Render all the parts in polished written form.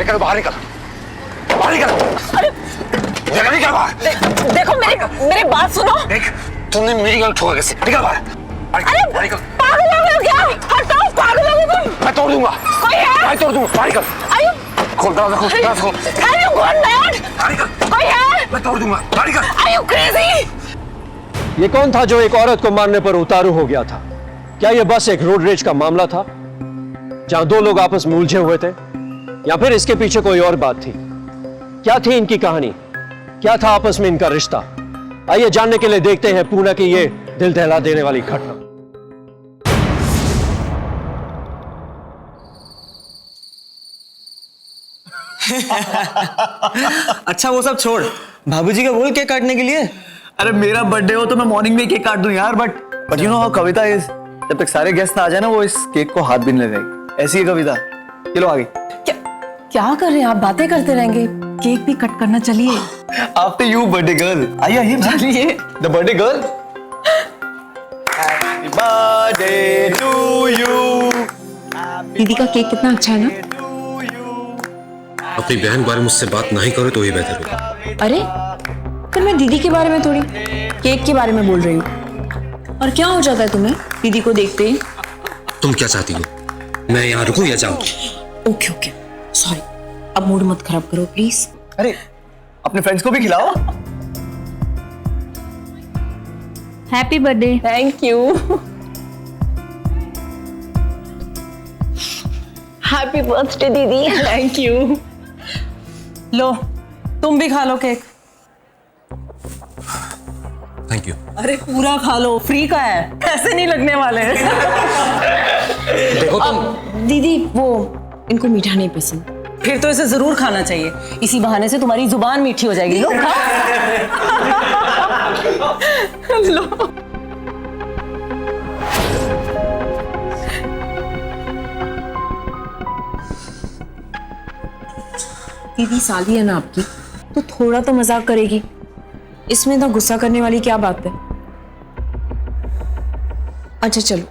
निकल बाहर, निकल बाहर, निकल। अरे निकल बाहर। देखो मेरी बात सुनो। देख तुमने मेरी गल ठोका कैसे, निकल बाहर। अरे पागल हो गए क्या? हटाओ, पागल हो गए तुम। मैं तोड़ दूंगा, कोई है? मैं तोड़ दूंगा, बाहर निकल। आयु खोल दरवाजा, खोल दरवाजा खोल। Are you gone mad? बाहर निकल, कोई है? मैं तोड़ दूंगा, बाहर निकल। Are you crazy? ये कौन था जो एक औरत को मारने पर उतारू हो गया था? क्या यह बस एक रोड रेज का मामला था जहां दो लोग आपस में उलझे हुए थे, या फिर इसके पीछे कोई और बात थी? क्या थी इनकी कहानी? क्या था आपस में इनका रिश्ता? आइए जानने के लिए देखते हैं पूना की ये दिल दहला देने वाली घटना। अच्छा वो सब छोड़, भाभूजी का बोल केक काटने के लिए। अरे मेरा बर्थडे हो तो मैं मॉर्निंग में केक काट दूं यार, but you know how Kavita is, जब तक सारे गेस्ट ना आ जाए ना वो इस केक को हाथ भी नहीं लगाएगी। ऐसी है कविता। चलो आगे। क्या कर रहे हैं आप? बातें करते रहेंगे, केक भी कट करना। चलिए आफ्टर यू बर्थडे गर्ल। आइए चलिए, the birthday girl. Happy birthday to you. दीदी का केक कितना अच्छा है ना? अपनी बहन के बारे में मुझसे बात नहीं करो तो ही बेहतर होगा। अरे फिर मैं दीदी के बारे में थोड़ी, केक के बारे में बोल रही हूँ। और क्या हो जाता है तुम्हें दीदी को देखते ही? तुम क्या चाहती हो, मैं यहाँ रुकूं या जाऊं? ओके ओके सॉरी, अब मूड मत खराब करो प्लीज। अरे अपने फ्रेंड्स को भी खिलाओ। Happy birthday. Thank you. Happy birthday didi. Thank you. लो तुम भी खा लो केक। Thank you. अरे पूरा खा लो, फ्री का है, पैसे नहीं लगने वाले। देखो तुम, दीदी वो इनको मीठा नहीं पसंद। फिर तो इसे जरूर खाना चाहिए, इसी बहाने से तुम्हारी जुबान मीठी हो जाएगी। लो खाओ। लो। दीदी साली है ना आपकी, तो थोड़ा तो मजाक करेगी, इसमें तो गुस्सा करने वाली क्या बात है। अच्छा चलो,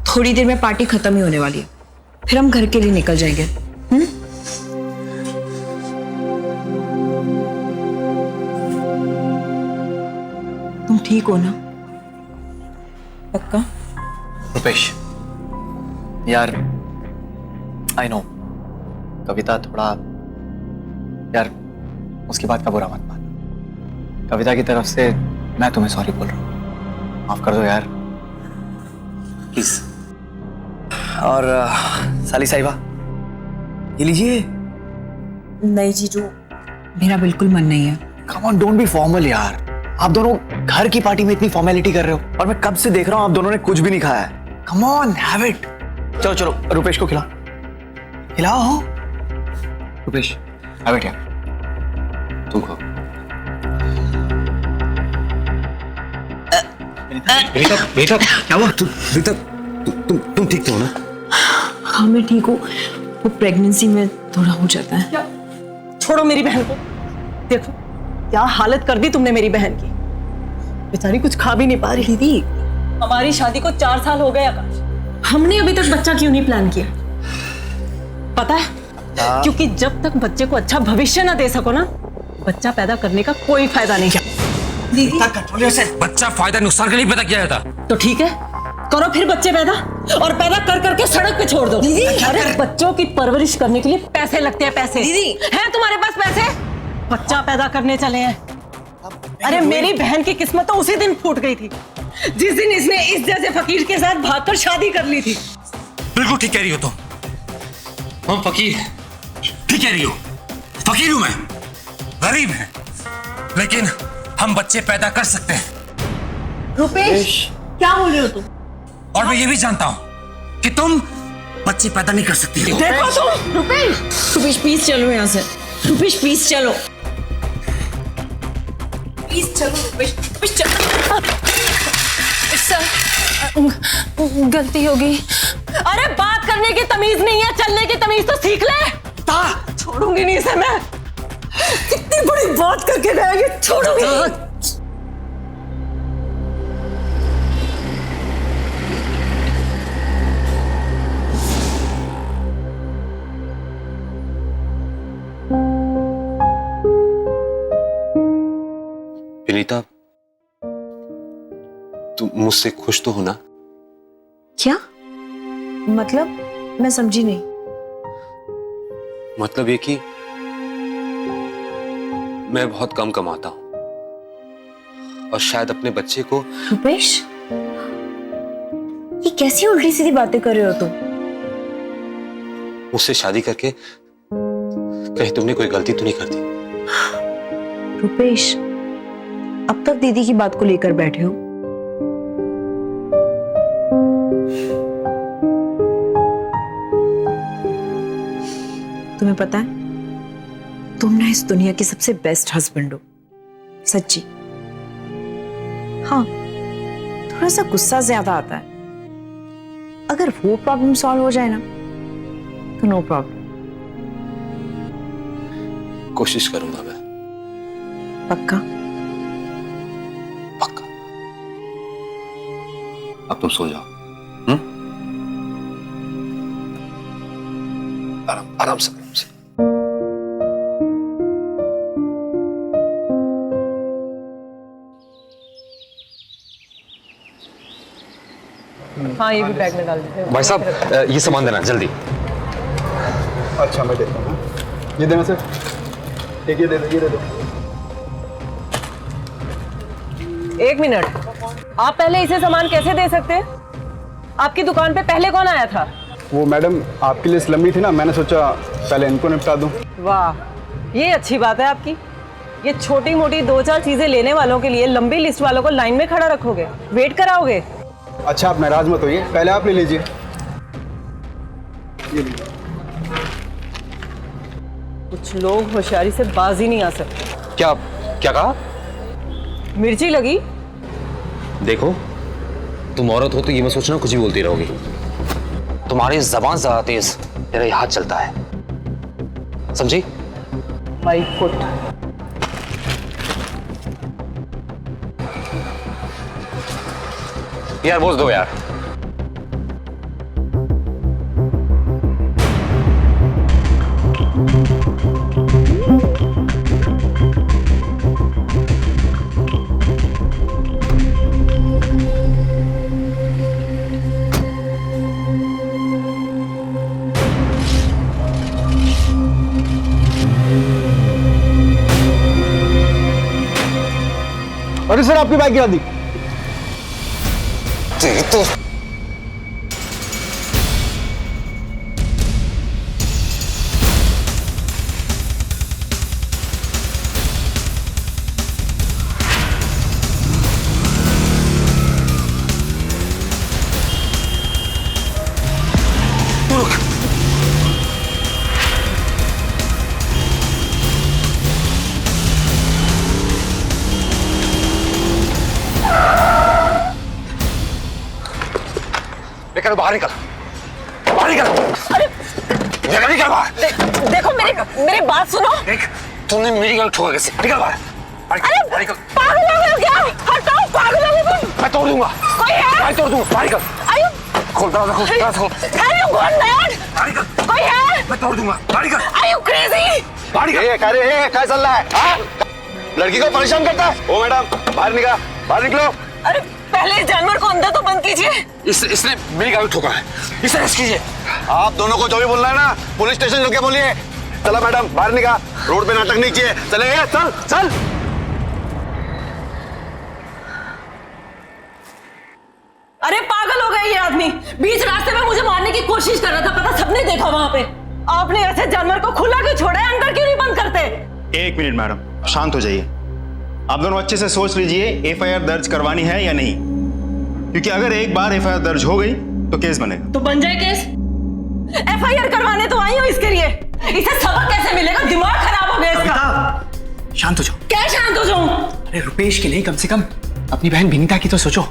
थोड़ी देर में पार्टी खत्म ही होने वाली है, फिर हम घर के लिए निकल जाएंगे। तुम ठीक हो ना? पक्का? रुपेश यार, आई नो कविता थोड़ा, यार उसकी बात का बुरा मत मान। कविता की तरफ से मैं तुम्हें सॉरी बोल रहा हूँ, माफ कर दो यार प्लीज। और साली साहिबा ये लीजिए। नहीं जीजू, मेरा बिल्कुल मन नहीं है। Come on, don't be formal यार, आप दोनों घर की पार्टी में इतनी फॉर्मेलिटी कर रहे हो, और मैं कब से देख रहा हूँ आप दोनों ने कुछ भी नहीं खाया है। Come on, have it. चलो चलो रुपेश को खिलाओ। रुपेश हैव इट यार, तुम खो। बेटा क्या हुआ? तुम ठीक तो हो ना? हाँ मैं ठीक हूँ, वो प्रेगनेंसी में थोड़ा हो जाता है। छोड़ो मेरी बहन को। देखो क्या हालत कर दी तुमने मेरी बहन की, बेचारी कुछ खा भी नहीं पा रही। दीदी हमारी शादी को 4 साल हो गए आकाश, हमने अभी तक बच्चा क्यों नहीं प्लान किया? पता है, क्योंकि जब तक बच्चे को अच्छा भविष्य ना दे सको ना, बच्चा पैदा करने का कोई फायदा नहीं। दीदी बच्चा फायदा नुकसान के लिए पैदा किया जाता। तो ठीक है, करो फिर बच्चे पैदा, और पैदा कर करके सड़क पे छोड़ दो। दीदी, अरे बच्चों की परवरिश करने के लिए पैसे लगते हैं। पैसे दीदी हैं तुम्हारे पास पैसे? बच्चा पैदा करने चले हैं। अरे मेरी बहन की किस्मत तो उसी दिन फूट गई थी जिस दिन इसने इस जैसे फकीर के साथ भागकर शादी कर ली थी। बिल्कुल ठीक कह रही हो तुम। हम फकीर, ठीक कह रही हो, फकीर हूं मैं, गरीब है, लेकिन हम बच्चे पैदा कर सकते हैं। रुपेश क्या बोल रहे हो तुम? और मैं ये भी जानता हूं कि तुम बच्चे पैदा नहीं कर सकती हो। देखो तुम। रुपेश प्लीज चलो यहाँ से। रुपेश प्लीज चलो, प्लीज चलो रुपेश चलो। सर गलती हो गई। अरे बात करने की तमीज नहीं है, चलने की तमीज तो सीख ले। छोड़ूंगी नहीं इसे मैं, कितनी बड़ी बात करके गया, ये छोड़ूंगी नहीं। अनीता, तुम मुझसे खुश तो हो ना? क्या मतलब? मैं समझी नहीं। मतलब ये कि मैं बहुत कम कमाता हूं और शायद अपने बच्चे को। रुपेश, ये कैसी उल्टी सीधी बातें कर रहे हो तुम? मुझसे शादी करके कहीं तुमने कोई गलती तो नहीं कर दी? रुपेश, अब तक दीदी की बात को लेकर बैठे हो। तुम्हें पता है, तुम ना इस दुनिया के सबसे बेस्ट हस्बैंड हो, सच्ची। हाँ, थोड़ा सा गुस्सा ज्यादा आता है। अगर वो प्रॉब्लम सॉल्व हो जाए ना तो नो प्रॉब्लम। कोशिश करूंगा मैं। पक्का? पक्का। अब तुम सो जाओ। आराम आराम से, आराम से। हाँ, ये भी बैग में डाल दीजिए। भाई साहब ये सामान देना जल्दी। अच्छा, मैं देता हूँ। ये देना सर। एक ये दे दो, ये दे दो। एक मिनट, आप पहले इसे सामान कैसे दे सकते हैं? आपकी दुकान पे पहले कौन आया था? वो मैडम आपकी लिस्ट लंबी थी ना, मैंने सोचा पहले इनको निपटा दूं। वाह, ये अच्छी बात है आपकी। ये छोटी मोटी 2-4 चीजें लेने वालों के लिए लंबी लिस्ट वालों को लाइन में खड़ा रखोगे, वेट कराओगे? अच्छा, आप नाराज मत होइए, पहले आप ले लीजिए। ये लीजिए। कुछ लोग होशियारी से बाज ही नहीं आ सकते। क्या क्या कहा? मिर्ची लगी? देखो, तुम औरत हो तो ये मत सोचना कुछ भी बोलती रहोगी। तुम्हारी जबान ज्यादा तेज, तेरा ये हाथ चलता है, समझी? My foot. यार बोझ दो यार। अरे सर, आपकी बाइक गिरा दी। तो निकल बाहर, निकल बाहर, निकल। अरे निकल बाहर। देखो, मेरी बात सुनो। देख, तुमने मेरी गाड़ी ठोका कैसे? निकल बाहर। अरे निकल। पागल हो गए हो क्या? हटाओ, पागल हो गए तुम। मैं तोड़ दूंगा। कोई है? मैं तोड़ दूंगा। बाहर निकल। आयु, खोल दरवाजा, खोल दरवाजा, खोल। Are you gone mad? बाहर निकल। कोई है? मैं तोड़ दूंगा। बाहर निकल। Are you crazy? बाहर निकल। क्या चल रहा है? हाँ? लड़की को परेशान करता है? ओ मैडम, बाहर निकल, बाहर निकलो। अरे पहले इस जानवर को अंदर तो बंद कीजिए। इसने मेरी गाड़ी ठोका है, इसे रेस्ट कीजिए। आप दोनों को जो भी बोलना है ना, पुलिस स्टेशन जाके बोलिए। चला मैडम, बाहर निकल, रोड पे नाटक नहीं चाहिए। चले, चल चल। अरे पागल हो गए ये आदमी, बीच रास्ते में मुझे मारने की कोशिश कर रहा था, पता सबने देखा वहां पे। आपने ऐसे जानवर को खुला क्यों छोड़ा है? अंदर क्यों नहीं बंद करते? एक मिनट मैडम, शांत हो जाइए। आप दोनों अच्छे से सोच लीजिए एफआईआर दर्ज करवानी है या नहीं, क्योंकि अगर एक बार एफआईआर दर्ज हो गई तो केस बनेगा। तो बन जाए केस। एफआईआर करवाने तो आई हो इसके लिए, इसे सबक कैसे मिलेगा? दिमाग खराब हो गया इसका। शांत हो जाओ। क्या शांत हो जाऊं? अरे रुपेश के लिए कम से कम अपनी बहन विनीता की तो सोचो।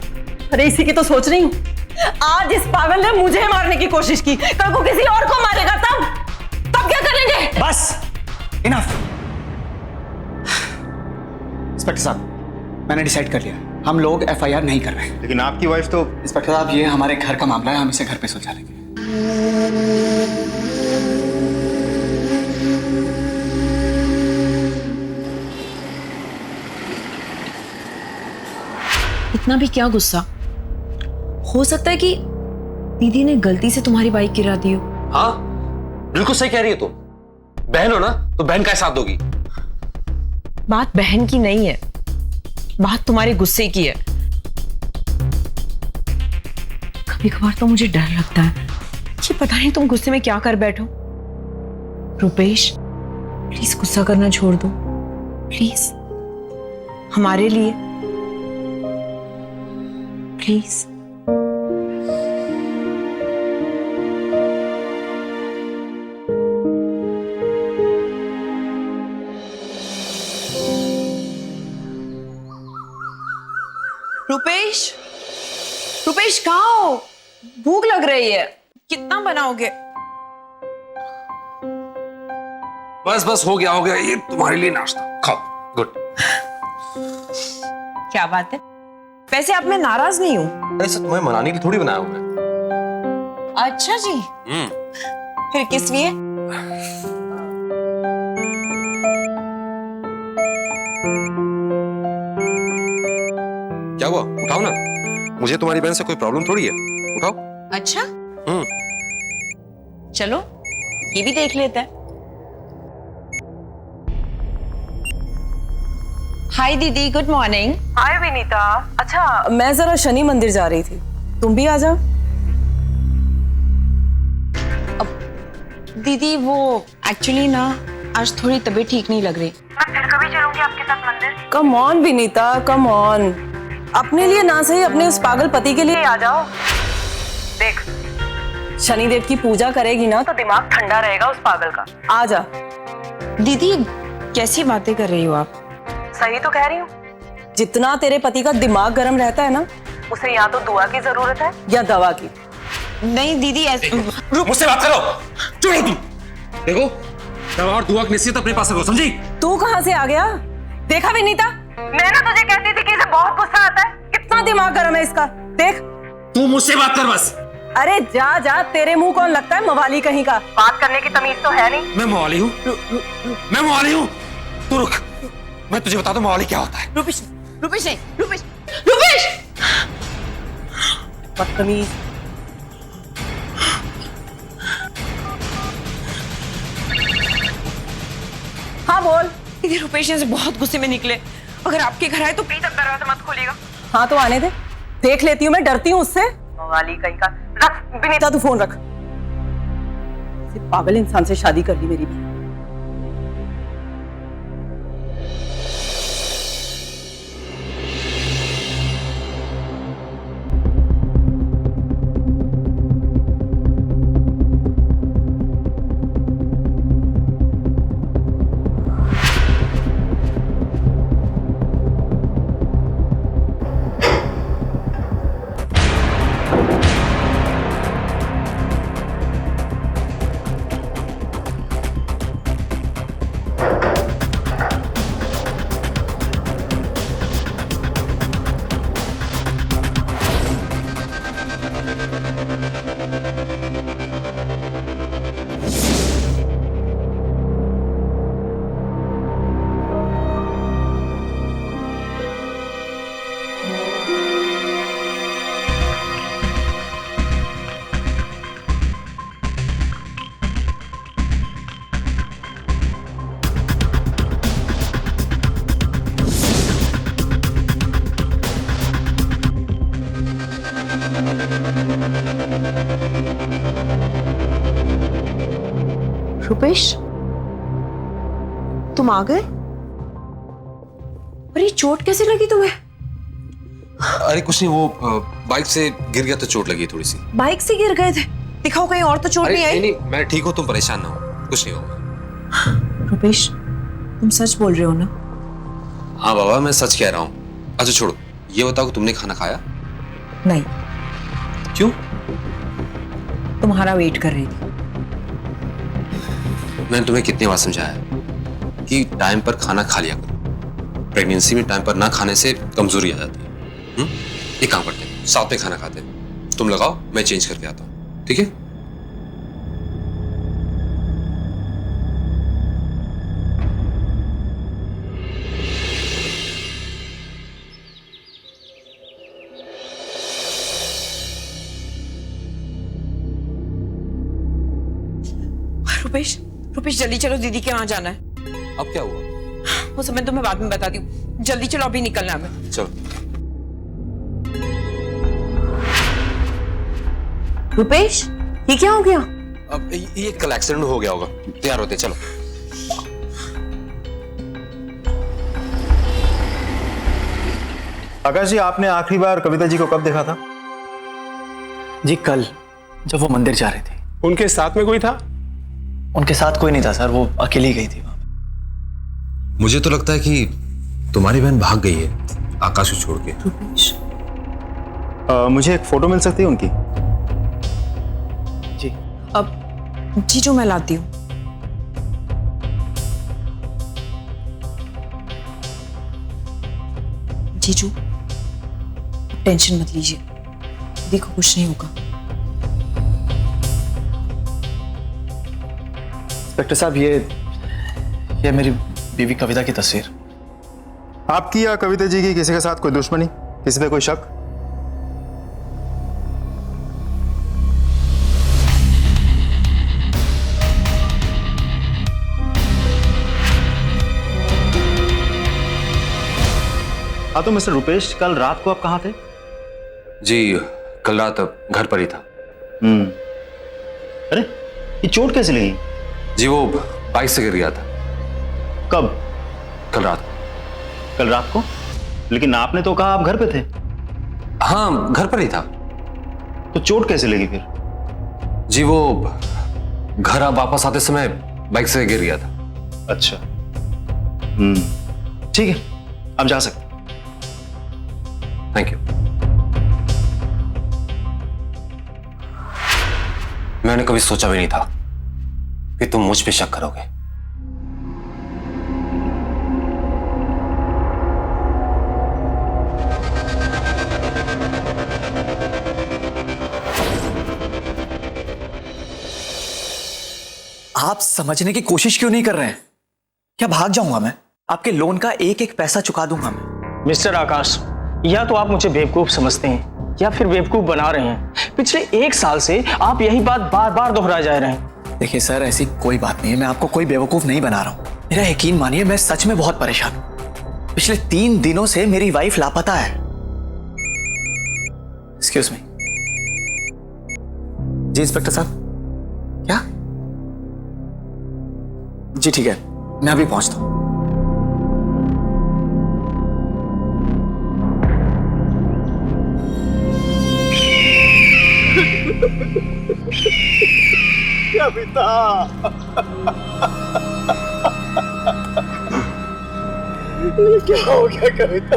अरे इसी की तो सोच रही हूँ। आज इस पागल ने मुझे मारने की कोशिश की, कल को किसी और को मारेगा, तब क्या करेंगे? बस, इनफ। इंस्पेक्टर साहब, मैंने डिसाइड कर लिया, हम लोग एफआईआर नहीं कर रहे हैं। लेकिन आपकी वाइफ तो। इंस्पेक्टर साहब, ये हमारे घर का मामला है, हम इसे घर पे सुलझा लेंगे। इतना भी क्या गुस्सा? हो सकता है कि दीदी ने गलती से तुम्हारी बाइक गिरा दी हो। हाँ, बिल्कुल सही कह रही है तुम। बहन हो ना, तो बहन का ही साथ दोगी। बात बहन की नहीं है, बात तुम्हारे गुस्से की है। कभी कभार तो मुझे डर लगता है कि पता नहीं तुम गुस्से में क्या कर बैठो। रुपेश, प्लीज गुस्सा करना छोड़ दो, प्लीज, हमारे लिए, प्लीज। रुपेश, रुपेश कहाँ हो? भूख लग रही है, कितना बनाओगे? बस बस हो गया ये तुम्हारे लिए नाश्ता, खाओ। गुड। क्या बात है? वैसे आप, मैं नाराज नहीं हूँ। ऐसा तुम्हें मनाने के लिए थोड़ी बनाया हूं मैं। अच्छा जी, फिर किस लिए? क्या हुआ? उठाओ ना, मुझे तुम्हारी बहन से कोई प्रॉब्लम थोड़ी है। उठाओ। अच्छा, चलो ये भी देख लेते हैं। हाय दीदी, गुड मॉर्निंग। हाय विनीता। अच्छा, मैं जरा शनि मंदिर जा रही थी, तुम भी आ जाओ। दीदी वो एक्चुअली ना आज थोड़ी तबीयत ठीक नहीं लग रही। मैं फिर कभी चलूंगी आपके साथ मंदिर। Come on Vinita, come on. अपने लिए ना सही, अपने उस पागल पति के लिए आ जाओ। देख, शनिदेव की पूजा करेगी ना तो दिमाग ठंडा रहेगा उस पागल का। आ जा। दीदी कैसी बातें कर रही हो आप? सही तो कह रही हूँ। जितना तेरे पति का दिमाग गर्म रहता है ना, उसे या तो दुआ की जरूरत है या दवा की। नहीं दीदी, ऐसे मुझसे बात करो, चुप रहो तुम। देखो, दवा और दुआ की निश्चित अपने पास रखो, समझी? तू कहाँ से आ गया? देखा विनीता, मैं ना तुझे कहती थी कि इसे बहुत गुस्सा आता है। कितना दिमाग गर्म है इसका, देख। तू मुझसे बात कर बस। अरे जा जा, तेरे मुंह कौन लगता है मवाली कहीं का? बात करने की तमीज तो है नहीं। मैं मवाली हूँ, मैं मवाली हूँ। तू रुक, मैं तुझे बता दूं मवाली क्या होता है। रुपेश, रुपेश नहीं, रुपेश, रुपेश! बदतमीज। हाँ बोल। दीदी रुपेश से बहुत गुस्से में निकले, अगर आपके घर आए तो प्लीज अब दरवाजा मत खोलिएगा। हाँ तो आने दे, देख लेती हूँ, मैं डरती हूँ उससे। मवाली कहीं का। रख विनीता, तू फोन रख। पागल इंसान से शादी कर ली मेरी भी। रुपेश, तुम आ गए? अरे चोट कैसे लगी तुम्हें? अरे कुछ नहीं, वो बाइक से गिर गया तो चोट लगी थोड़ी सी। बाइक से गिर गए थे? दिखाओ कहीं और तो चोट नहीं आई। नहीं, मैं ठीक हूँ, तुम परेशान ना हो, कुछ नहीं होगा। रुपेश, तुम सच बोल रहे हो ना? हाँ बाबा, मैं सच कह रहा हूँ। अच्छा छोड़ो, ये बताओ कि तुमने खाना खाया? नहीं। क्यों? तुम्हारा वेट कर रही थी। मैंने तुम्हें कितनी बार समझाया कि टाइम पर खाना खा लिया करो। प्रेगनेंसी में टाइम पर ना खाने से कमजोरी आ जाती है। एक काम करते हैं, साथ में खाना खाते हैं। तुम लगाओ, मैं चेंज करके आता हूँ, ठीक है? रुपेश, रुपेश जल्दी चलो, दीदी के वहां जाना है। अब क्या हुआ? वो सब मैं तुम्हें बाद में बताती हूँ। जल्दी चलो, अभी निकलना है हमें। चलो। रुपेश, ये क्या हो गया? अब ये कल एक्सीडेंट हो गया होगा, तैयार होते चलो। आकाश जी, आपने आखिरी बार कविता जी को कब देखा था? जी कल, जब वो मंदिर जा रहे थे। उनके साथ में कोई था? उनके साथ कोई नहीं था सर, वो अकेली गई थी वहां पे। मुझे तो लगता है कि तुम्हारी बहन भाग गई है आकाश को छोड़ के। रुपेश, मुझे एक फोटो मिल सकती है उनकी? जी अब जीजू मैं लाती हूँ। जीजू टेंशन मत लीजिए, दीदी को कुछ नहीं होगा। इंस्पेक्टर साहब, ये मेरी बीवी कविता की तस्वीर। आपकी या कविता जी की किसी के साथ कोई दुश्मनी, किसी पे कोई शक? हाँ तो मिस्टर रुपेश, कल रात को आप कहाँ थे? जी कल रात घर पर ही था। अरे ये चोट कैसे लगी? जी वो बाइक से गिर गया था। कब? कल रात। कल रात को? लेकिन आपने तो कहा आप घर पे थे। हाँ घर पर ही था। तो चोट कैसे लगी फिर? जी वो घर वापस आते समय बाइक से गिर गया था। अच्छा, ठीक है, आप जा सकते। Thank you. मैंने कभी सोचा भी नहीं था कि तुम मुझ पे शक करोगे। आप समझने की कोशिश क्यों नहीं कर रहे हैं? क्या भाग जाऊंगा मैं? आपके लोन का एक एक पैसा चुका दूंगा मैं। मिस्टर आकाश, या तो आप मुझे बेवकूफ समझते हैं या फिर बेवकूफ बना रहे हैं। पिछले 1 साल से आप यही बात बार बार दोहराए जा रहे हैं। देखिए सर, ऐसी कोई बात नहीं है, मैं आपको कोई बेवकूफ नहीं बना रहा हूं। मेरा यकीन मानिए, मैं सच में बहुत परेशान हूं। पिछले 3 दिनों से मेरी वाइफ लापता है। Excuse me. जी इंस्पेक्टर साहब। क्या? जी ठीक है, मैं अभी पहुंचता हूं। कविता, ये क्या हो गया कविता?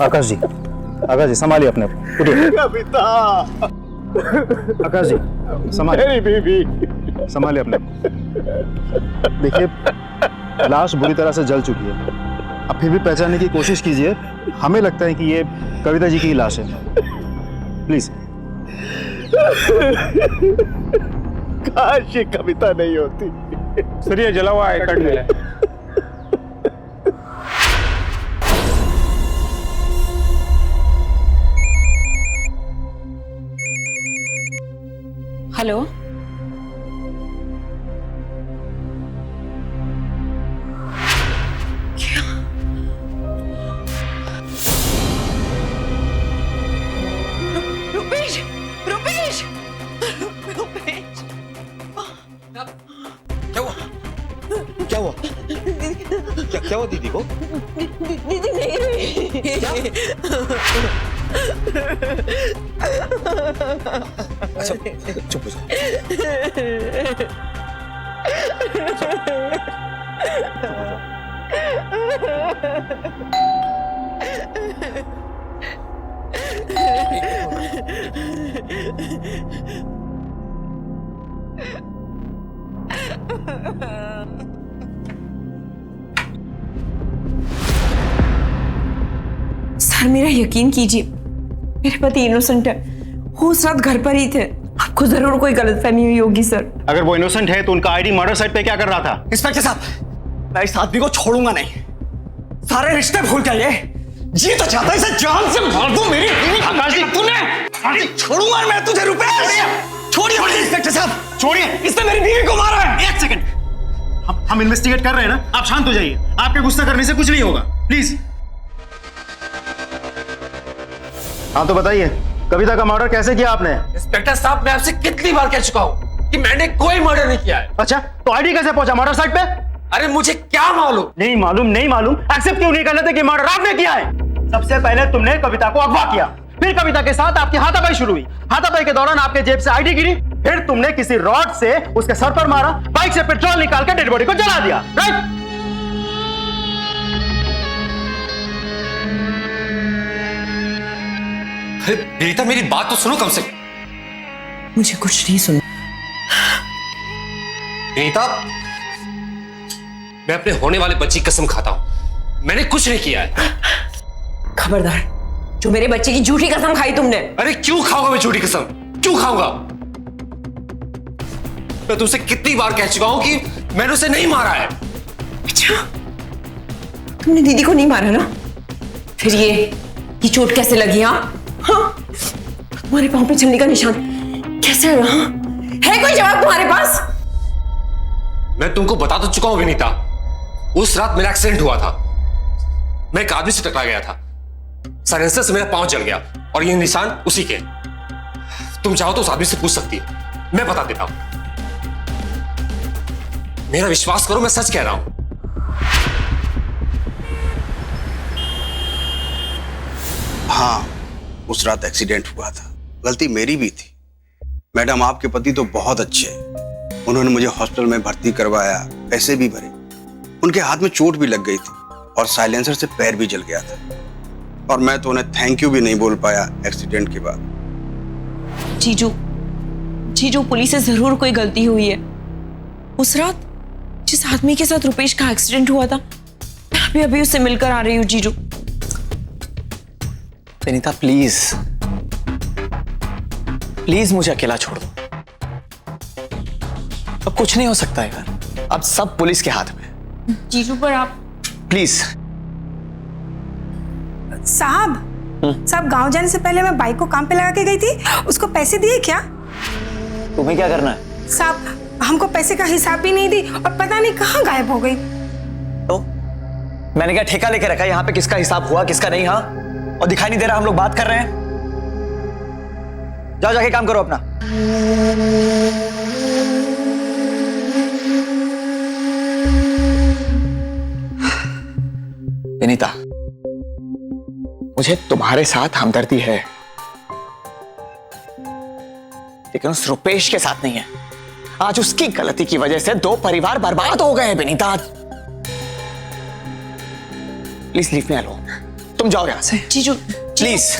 आकाश जी, आकाश जी संभालिए अपने को। उठिए। कविता, आकाश जी संभालिए। मेरी बीवी, संभालिए अपने को। देखिए लाश बुरी तरह से जल चुकी है, अब फिर भी पहचानने की कोशिश कीजिए। हमें लगता है कि ये कविता जी की लाश है। प्लीज। काश ये कविता नहीं होती। सर ये जला हुआ आई कार्ड मिला। हेलो, रुपेश, रुपेश, रुपेश, क्या हुआ? क्या हुआ? क्या हुआ दीदी को? दीदी नहीं रही। अच्छा चुप हो जाओ। सर मेरा यकीन कीजिए, मेरे पति इनोसेंट है। वो उस रात घर पर ही थे। आपको जरूर कोई गलतफहमी हुई होगी सर। अगर वो इनोसेंट है तो उनका आईडी मर्डर साइट पे क्या कर रहा था? इंस्पेक्टर साहब, मैं इस आदमी को छोड़ूंगा नहीं। सारे रिश्ते भूल गए। ये तो चाहता है इसे जान से मार दूं। मेरी आकाश जी, तूने छोड़ूंगा मैं तुझे रुपेश। छोड़िए इंस्पेक्टर साहब, छोड़िए, इसने मेरी बीवी को मारा है। एक सेकंड, हम इन्वेस्टिगेट कर रहे हैं ना, आप शांत हो जाइए। आपके गुस्सा करने से कुछ नहीं होगा, प्लीज। हाँ तो बताइए, कविता का मर्डर कैसे किया आपने? इंस्पेक्टर साहब, मैं आपसे कितनी बार कह चुका हूँ कि मैंने कोई मर्डर नहीं किया है। अच्छा, तो आईडी कैसे पहुंचा मर्डर साइट पे? अरे मुझे क्या मालूम? नहीं मालूम एक्सेप्ट क्यों नहीं कर लेते कि मर्डर आपने किया है? सबसे पहले तुमने कविता को अगवा किया, फिर कविता के साथ आपकी हाथापाई शुरू हुई। हाथापाई के दौरान आपके जेब से आईडी गिरी, फिर तुमने किसी रॉड से उसके सर पर मारा, बाइक से पेट्रोल निकाल कर डेड बॉडी को जला दिया, राइट? अरे बेटा, मेरी बात तो सुनो कम से कम। मुझे कुछ नहीं सुनना। नीता, मैं अपने होने वाले बच्चे की कसम खाता हूं, मैंने कुछ नहीं किया है। खबरदार, जो मेरे बच्चे की झूठी कसम खाई तुमने। अरे क्यों खाऊंगा मैं झूठी कसम? क्यों खाऊंगा? मैं तुमसे कितनी बार कह चुका हूं कि मैंने उसे नहीं मारा है। अच्छा, तुमने दीदी को नहीं मारा ना? फिर ये चोट कैसे लगी? हाँ, तुम्हारे पांव पे छलनी का निशान कैसे रहा? है कोई जवाब तुम्हारे पास? मैं तुमको बता तो चुका हूं विनीता, उस रात मेरा एक्सीडेंट हुआ था। मैं एक आदमी से टकरा गया था, साइलेंसर से मेरा पांव जल गया और ये निशान उसी के। तुम चाहो तो उस आदमी से पूछ सकती है, मैं बता देता हूं। मेरा विश्वास करो, मैं सच कह रहा हूं। हाँ, उस रात एक्सीडेंट हुआ था, गलती मेरी भी थी। मैडम, आपके पति तो बहुत अच्छे हैं, उन्होंने मुझे हॉस्पिटल में भर्ती करवाया, पैसे भी भरे। उनके हाथ में चोट भी लग गई थी और साइलेंसर से पैर भी जल गया था, और मैं तो उन्हें थैंक यू भी नहीं बोल पाया एक्सीडेंट के बाद। जीजू, पुलिस से जरूर कोई गलती हुई है। उस रात जिस आदमी के साथ रुपेश का एक्सीडेंट हुआ था, मैं अभी उससे मिलकर आ रही हूँ। जीजू, विनीता प्लीज प्लीज मुझे अकेला छोड़ दो। अब कुछ नहीं हो सकता है यार, अब सब पुलिस के हाथ में। जीजू, पर आप प्लीज। साहब गांव जाने से पहले मैं बाइक को काम पे लगा के गई थी, उसको पैसे दिए क्या? तुम्हें क्या करना है? साहब, हमको पैसे का हिसाब भी नहीं दी और पता नहीं कहाँ गायब हो गई। तो मैंने क्या ठेका लेके रखा है यहाँ पे किसका हिसाब हुआ किसका नहीं? हाँ, और दिखाई नहीं दे रहा हम लोग बात कर रहे हैं? जाओ जाके काम करो अपना। विनीता, मुझे तुम्हारे साथ हमदर्दी है, लेकिन उस रुपेश के साथ नहीं है। आज उसकी गलती की वजह से 2 परिवार बर्बाद हो गए हैं Vinita. Please leave me alone. तुम जाओ यहां से। जीजू, प्लीज।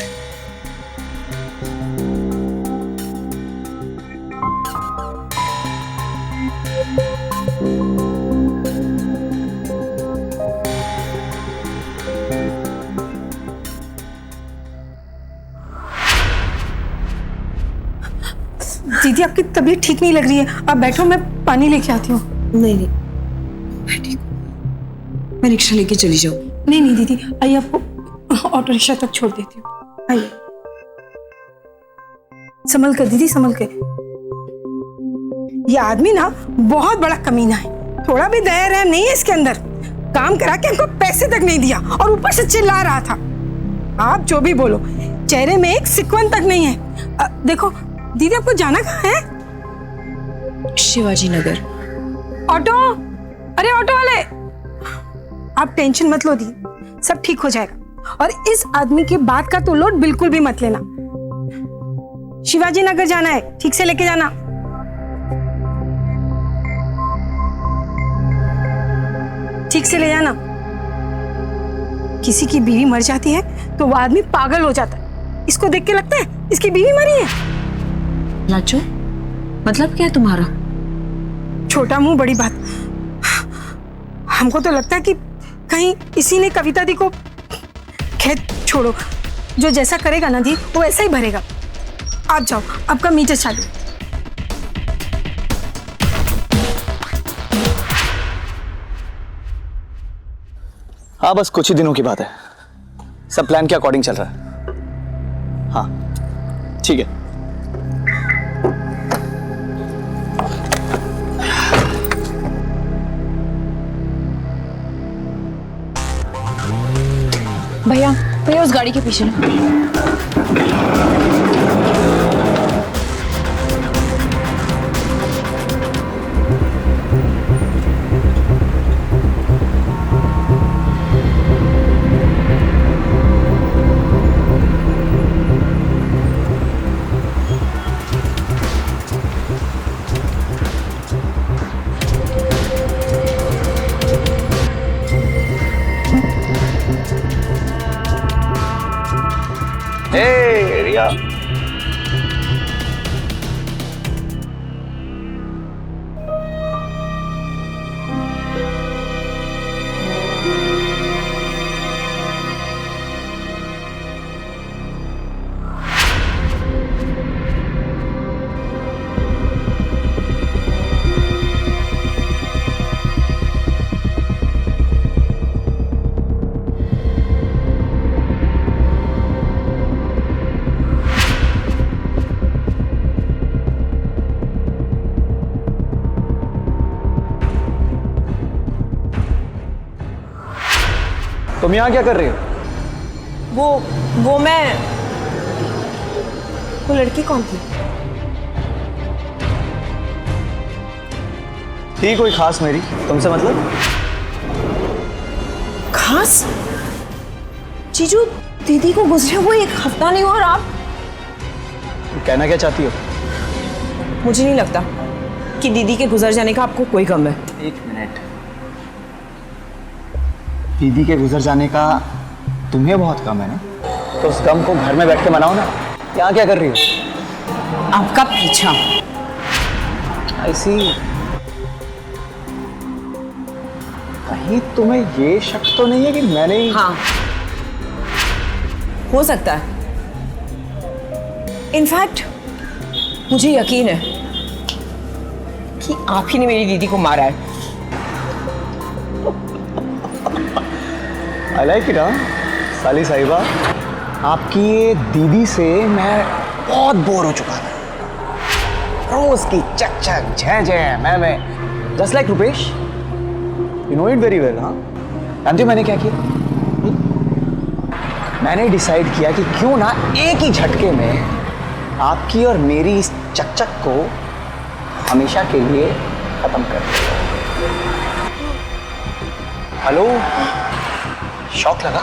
दीदी, आपकी तबीयत ठीक नहीं लग रही है, आप बैठो, मैं पानी लेके आती हूँ। नहीं, मैं रिक्शा लेके चली जाऊँ। नहीं दीदी, आइए, आपको ऑटो रिक्शा तक छोड़ देती हूँ। आइए, संभल कर दीदी, संभल के। ये आदमी ना बहुत बड़ा कमीना है, थोड़ा भी दया रहम नहीं है इसके अंदर। काम करा के हमको पैसे तक नहीं दिया और ऊपर से चिल्ला रहा था। आप जो भी बोलो, चेहरे में एक सिकवन तक नहीं है। देखो दीदी, आपको जाना कहाँ है? शिवाजी नगर। ऑटो, अरे ऑटो वाले, आप टेंशन मत लो दी, सब ठीक हो जाएगा। और इस आदमी की बात का तो लोड बिल्कुल भी मत लेना। शिवाजी नगर जाना है, ठीक से लेके जाना। ठीक से ले जाना। किसी की बीवी मर जाती है तो वो आदमी पागल हो जाता है, इसको देख के लगता है इसकी बीवी मरी है। लाचो, मतलब क्या है तुम्हारा? छोटा मुंह बड़ी बात। हमको तो लगता है कि कहीं इसी ने कविता दी को। खैर छोड़ो, जो जैसा करेगा ना दी वो ऐसा ही भरेगा। आप जाओ, आपका मीटर चालू। हाँ, बस कुछ ही दिनों की बात है, सब प्लान के अकॉर्डिंग चल रहा है। हाँ, ठीक है। भैया भैया उस गाड़ी के पीछे ना। रिया, तुम यहाँ क्या कर रही हो? वो मैं, वो लड़की कौन थी? थी कोई खास मेरी तुमसे मतलब? खास? जीजू, दीदी को गुजरे हुए 1 हफ्ता नहीं हुआ और आप? कहना क्या चाहती हो? मुझे नहीं लगता कि दीदी के गुजर जाने का आपको कोई गम है। 1 मिनट। दीदी के गुजर जाने का तुम्हें बहुत कम है ना? तो उस गम को घर में बैठ के मनाओ ना। यहाँ क्या कर रही हो? आपका पीछा। ऐसी कहीं तुम्हें ये शक तो नहीं है कि मैंने ही... हाँ, हो सकता है। इनफैक्ट मुझे यकीन है कि आप ही ने मेरी दीदी को मारा है। I like it, साली साहिबा। आपकी ये दीदी से मैं बहुत बोर हो चुका था। रोज की चक चक झै झै मैं just like Rupesh. You know it very well. हाँ, जानते हो मैंने क्या किया? मैंने डिसाइड किया कि क्यों ना एक ही झटके में आपकी और मेरी इस चकचक को हमेशा के लिए खत्म कर दे। हेलो, शॉक लगा?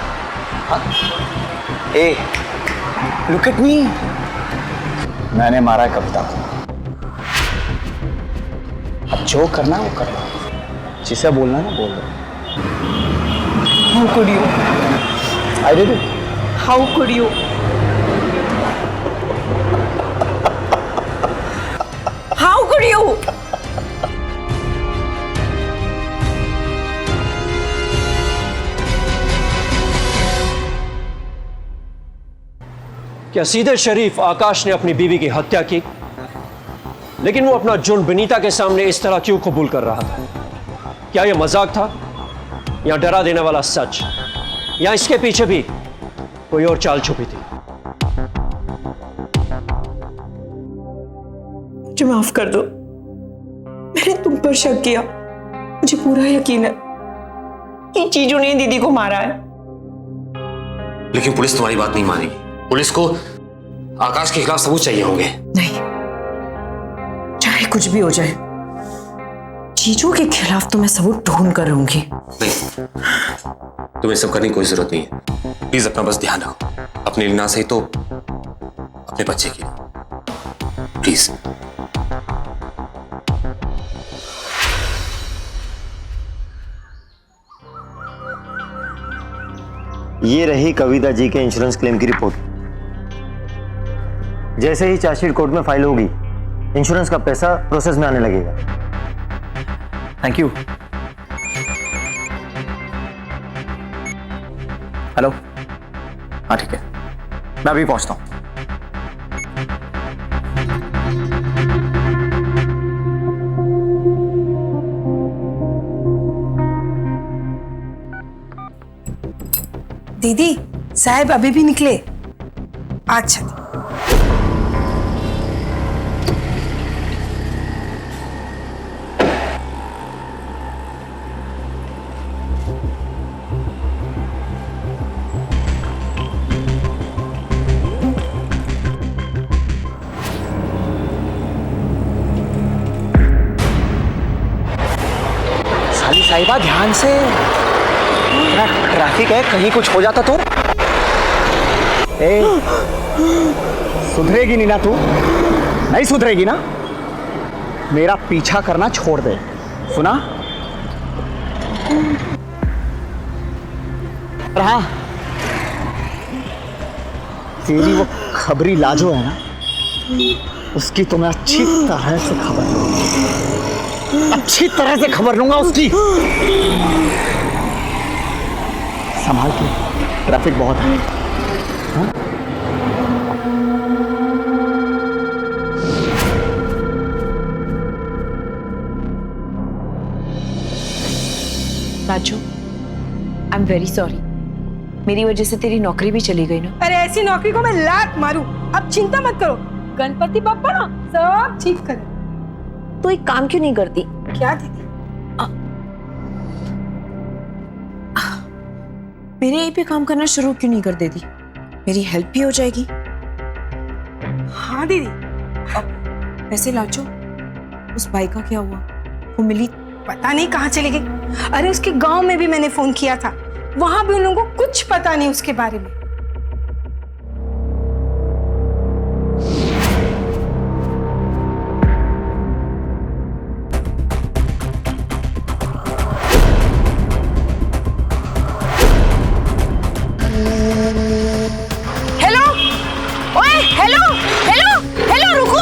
हाँ? ए, लुक एट मी। मैंने मारा है कविता को। अब जो करना है वो करना, जिसे बोलना ना बोल दो। How could you? I did it. How could you? How could you? क्या सीधे शरीफ आकाश ने अपनी बीवी की हत्या की? लेकिन वो अपना जुर्म विनीता के सामने इस तरह क्यों कबूल कर रहा था? क्या यह मजाक था या डरा देने वाला सच, या इसके पीछे भी कोई और चाल छुपी थी? मुझे माफ कर दो, मैंने तुम पर शक किया। मुझे पूरा यकीन है कि जीजू ने दीदी को मारा है। लेकिन पुलिस तुम्हारी बात नहीं मानेगी। पुलिस को आकाश के खिलाफ सबूत चाहिए होंगे। नहीं, चाहे कुछ भी हो जाए, जीजू के खिलाफ तो मैं सबूत ढूंढ कर रहूंगी। नहीं, तुम्हें सब करने की कोई जरूरत नहीं है। प्लीज अपना बस ध्यान रखो, अपने लिए ना सही तो अपने बच्चे के लिए, प्लीज। ये रही कविता जी के इंश्योरेंस क्लेम की रिपोर्ट। जैसे ही चार्जशीट कोर्ट में फाइल होगी, इंश्योरेंस का पैसा प्रोसेस में आने लगेगा। Thank you. हेलो, हाँ ठीक है, मैं अभी पहुंचता हूं। दीदी, साहब अभी भी निकले? अच्छा। साहिबा ध्यान से, इतना ट्रैफिक है, कहीं कुछ हो जाता तो? ए, सुधरेगी नहीं ना तू? नहीं सुधरेगी ना? मेरा पीछा करना छोड़ दे, सुना? और हाँ, तेरी वो खबरी लाजो है ना, उसकी तो मैं अच्छी तरह से खबर लूंगा उसकी। संभाल के, ट्रैफिक बहुत है। हाँ? Raju, I am very sorry, मेरी वजह से तेरी नौकरी भी चली गई ना। अरे ऐसी नौकरी को मैं लात मारूं। अब चिंता मत करो, गणपति बप्पा ना सब ठीक करे। तो एक काम क्यों नहीं करती? क्या दीदी? मेरे यहीं पे काम करना शुरू क्यों नहीं कर देती? मेरी हेल्प भी हो जाएगी। हाँ दीदी। वैसे लाचो, उस बाई का क्या हुआ? वो मिली? पता नहीं कहाँ चली गई। अरे उसके गांव में भी मैंने फोन किया था, वहां भी उन लोगों को कुछ पता नहीं उसके बारे में। हेलो, ओए हेलो हेलो हेलो, रुको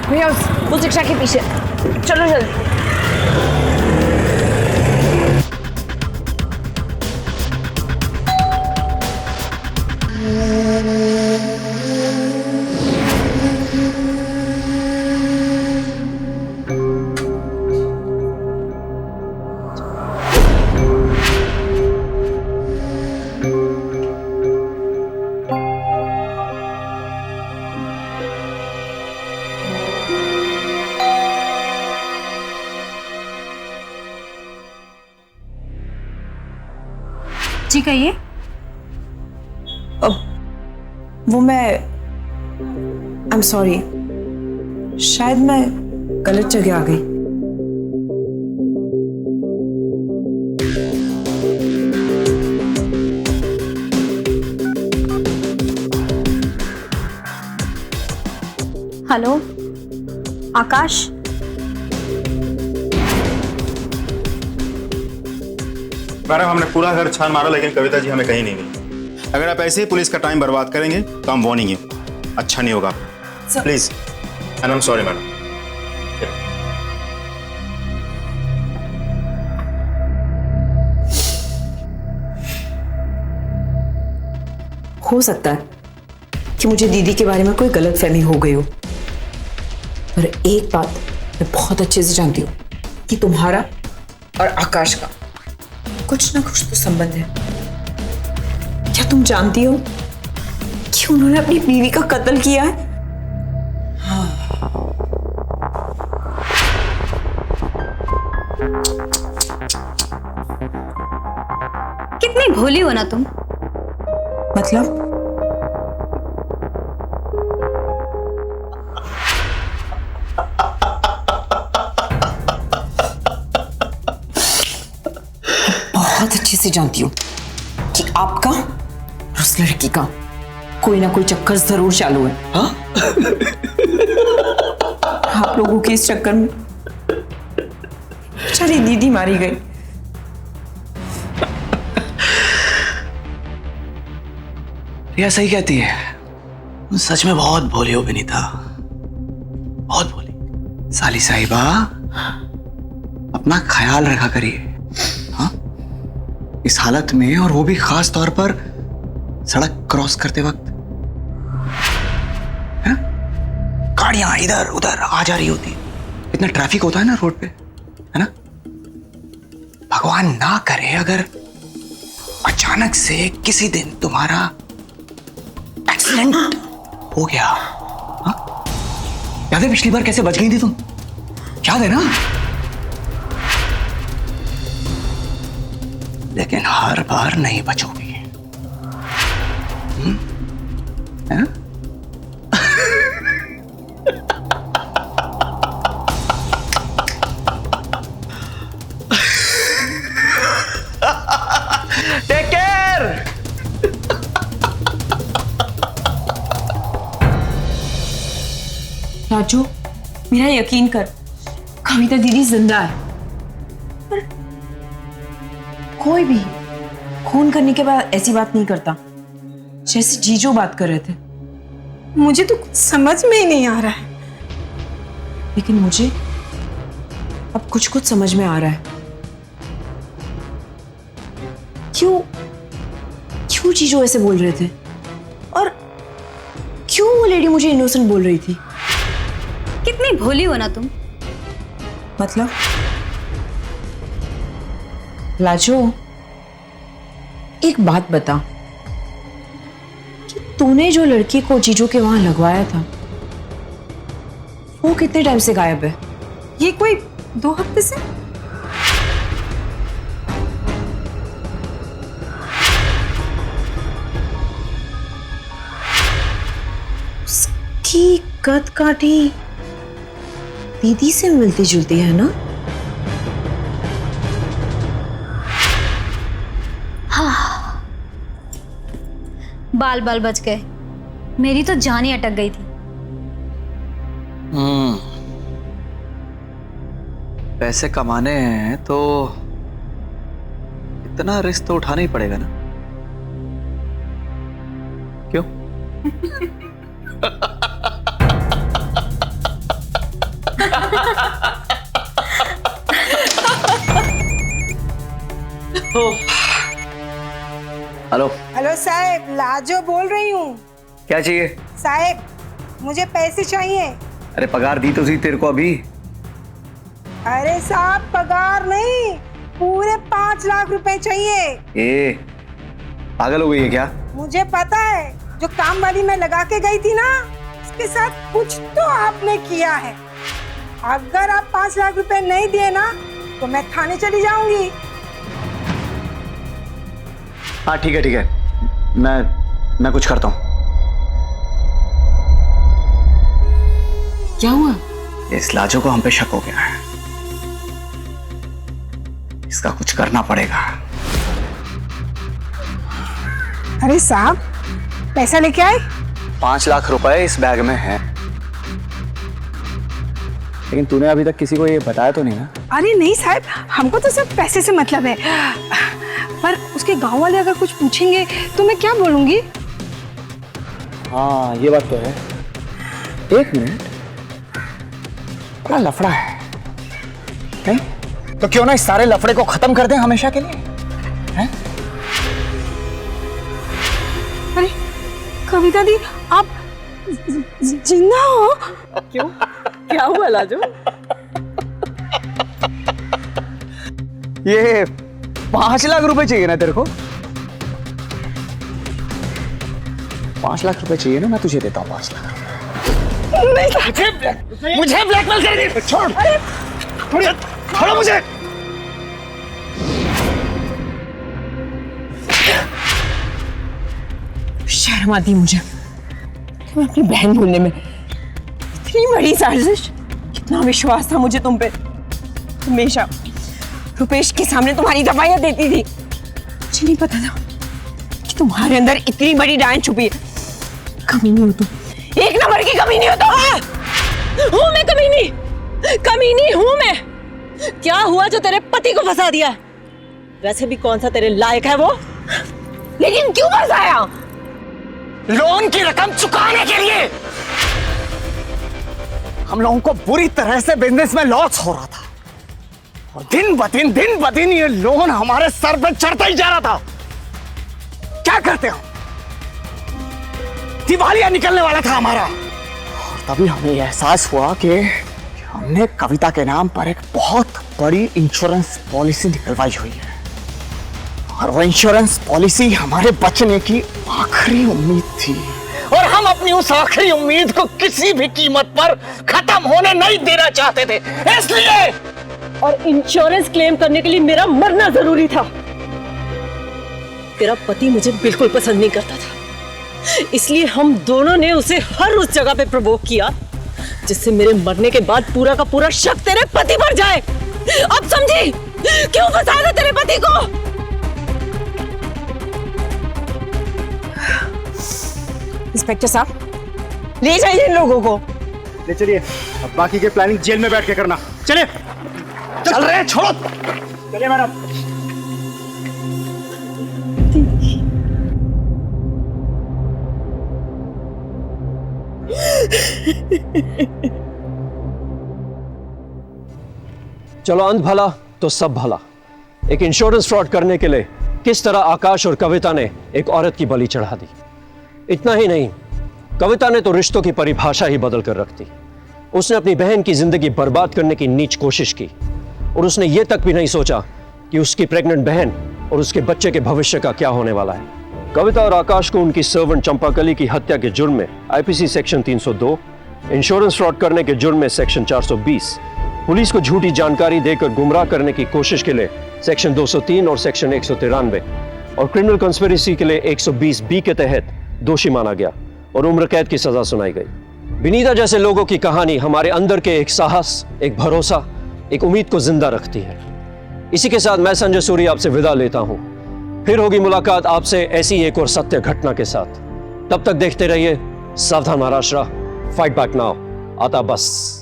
भैया, उस रिक्शा के पीछे चलो जल्दी। जी कहिए। वो मैं आई एम सॉरी, शायद मैं गलत जगह आ गई। हेलो आकाश, मैडम हमने पूरा घर छान मारा लेकिन कविता जी हमें कहीं नहीं मिली। अगर आप ऐसे ही पुलिस का टाइम बर्बाद करेंगे तो हम वार्निंग है, अच्छा नहीं होगा। Please, and I am sorry madam. हो सकता है कि मुझे दीदी के बारे में कोई गलतफहमी हो गई हो, पर एक बात मैं बहुत अच्छे से जानती हूँ कि तुम्हारा और आकाश का कुछ ना कुछ तो संबंध है। क्या तुम जानती हो कि उन्होंने अपनी बीवी का कत्ल किया है? कितनी भोली हो ना तुम। मतलब? बहुत अच्छे से जानती हूँ कि आपका और उस लड़की का कोई ना कोई चक्कर जरूर चालू है। हाँ? आप लोगों के इस चक्कर में बेचारी दीदी मारी गई। रिया सही कहती है, सच में बहुत भोली हो विनीता, बहुत भोली। साली साहिबा, अपना ख्याल रखा करिए हाँ, इस हालत में, और वो भी खास तौर पर सड़क क्रॉस करते वक्त। गाड़ियां इधर उधर आ जा रही होती, इतना ट्रैफिक होता है ना रोड पे, है ना। भगवान ना करे अगर अचानक से किसी दिन तुम्हारा एक्सीडेंट हो गया। हाँ? याद है पिछली बार कैसे बच गई थी तुम? याद है ना? लेकिन हर बार नहीं बचोगी, है ना? राजू, मेरा यकीन कर, कविता दीदी जिंदा है। पर कोई भी खून करने के बाद ऐसी बात नहीं करता जैसे जीजू बात कर रहे थे। मुझे तो कुछ समझ में ही नहीं आ रहा है। लेकिन मुझे अब कुछ कुछ समझ में आ रहा है। क्यों क्यों जीजू ऐसे बोल रहे थे, और क्यों वो लेडी मुझे इनोसेंट बोल रही थी? कितनी भोली हो ना तुम। मतलब लाजो, एक बात बता कि तूने जो लड़की को जीजू के वहां लगवाया था वो कितने टाइम से गायब है? ये कोई 2 हफ्ते से। उसकी कद काठी दीदी से मिलती जुलती है ना? हाँ, बाल बाल बच गए, मेरी तो जान ही अटक गई थी। पैसे कमाने हैं तो इतना रिस्क तो उठाना ही पड़ेगा ना, क्यों? हेलो हेलो साहब, लाजो बोल रही हूँ। क्या चाहिए? साहब, मुझे पैसे चाहिए। अरे पगार दी तो सी तेरे को अभी। अरे साहब, पगार नहीं, पूरे 5 लाख रुपए चाहिए। ए, पागल हो गई है क्या? मुझे पता है, जो काम वाली मैं लगा के गई थी ना, उसके साथ कुछ तो आपने किया है। अगर आप 5 लाख रुपए नहीं दिए ना तो मैं थाने चली जाऊंगी। हाँ ठीक है, मैं कुछ करता हूँ। क्या हुआ? इस लाजो को हम पे शक हो गया है, इसका कुछ करना पड़ेगा। अरे साहब, पैसा लेके आए? 5 लाख रुपए इस बैग में है। लेकिन तूने अभी तक किसी को ये बताया तो नहीं ना? अरे नहीं साहब, हमको तो सिर्फ पैसे से मतलब है, पर उसके गांव वाले अगर कुछ पूछेंगे तो मैं क्या बोलूंगी? हाँ ये बात तो है। 1 मिनट, बड़ा लफड़ा है नहीं? तो क्यों ना इस सारे लफड़े को खत्म कर दें हमेशा के लिए, हैं? अरे कविता दी, आप जिंदा हो? क्यों, क्या हुआ लाजो? ये 5 लाख रुपए चाहिए ना तेरे को? 5 लाख रुपए चाहिए ना, मैं तुझे देता हूँ 5 लाख। नहीं, मुझे ब्लैकमेल कर दी। छोड़, छोड़ो मुझे। शर्म आती मुझे, मैं अपनी बहन भूलने में। इतनी बड़ी साजिश, कितना विश्वास था मुझे तुम पे। हमेशा रुपेश के सामने तुम्हारी दवाइयां देती थी। मुझे नहीं पता था कि तुम्हारे अंदर इतनी बड़ी डायन छुपी है। कमीनी हो तुम, 1 नंबर की कमीनी हो तुम। हूँ मैं कमीनी हूँ मैं। क्या हुआ जो तेरे पति को फंसा दिया? वैसे भी कौन सा तेरे लायक है वो? लेकिन क्यों फंसाया? लोन की रकम चुकाने के लिए। हम लोगों को बुरी तरह से बिजनेस में लॉस हो रहा था, और दिन ब दिन ये लोन हमारे सर पे चढ़ता ही जा रहा था। क्या करते हम? दिवालिया निकलने वाला था हमारा, और तभी हमें यह एहसास हुआ कि हमने कविता के नाम पर एक बहुत बड़ी इंश्योरेंस पॉलिसी निकलवाई हुई है, और वो इंश्योरेंस पॉलिसी हमारे बचने की आखिरी उम्मीद थी, और हम अपनी उस आखिरी उम्मीद को किसी भी कीमत पर खत्म होने नहीं देना चाहते थे। इसलिए, और इंश्योरेंस क्लेम करने के लिए मेरा मरना जरूरी था। तेरा पति मुझे बिल्कुल पसंद नहीं करता था, इसलिए हम दोनों ने उसे हर उस जगह पे प्रोवोक किया जिससे मेरे मरने के बाद पूरा का पूरा शक तेरे पति पर जाए। अब समझी क्यों फंसाया था तेरे पति को? इंस्पेक्टर साहब, ले जाइए इन लोगों को। ले चलिए, अब बाकी की प्लानिंग जेल में बैठ के करना। चलिए। चल रहे हैं, छोड़ो। चलिए मैडम। चलो, अंत भला तो सब भला। एक इंश्योरेंस फ्रॉड करने के लिए किस तरह आकाश और कविता ने एक औरत की बलि चढ़ा दी। इतना ही नहीं, कविता ने तो रिश्तों की परिभाषा ही बदल कर रख दी। उसने अपनी बहन की जिंदगी बर्बाद करने की नीच कोशिश की और उसने ये तक भी नहीं सोचा कि उसकी प्रेग्नेंट बहन और उसके बच्चे के भविष्य का क्या होने वाला है। कविता और आकाश को उनकी सर्वेंट चंपाकली की हत्या के जुर्म में आईपीसी सेक्शन 302, इंश्योरेंस फ्रॉड करने के जुर्म में सेक्शन 420, पुलिस को झूठी जानकारी देकर गुमराह करने की कोशिश के लिए सेक्शन 203 और सेक्शन 193 और क्रिमिनल कंस्पिरेसी के लिए 120 बी के तहत दोषी माना गया और उम्र कैद की सजा सुनाई गई। विनीता जैसे लोगों की कहानी हमारे अंदर के एक साहस, एक भरोसा, एक उम्मीद को जिंदा रखती है। इसी के साथ मैं संजय सूरी आपसे विदा लेता हूं। फिर होगी मुलाकात आपसे ऐसी एक और सत्य घटना के साथ। तब तक देखते रहिए सावधान महाराष्ट्र, फाइट बैक नाउ, आता बस।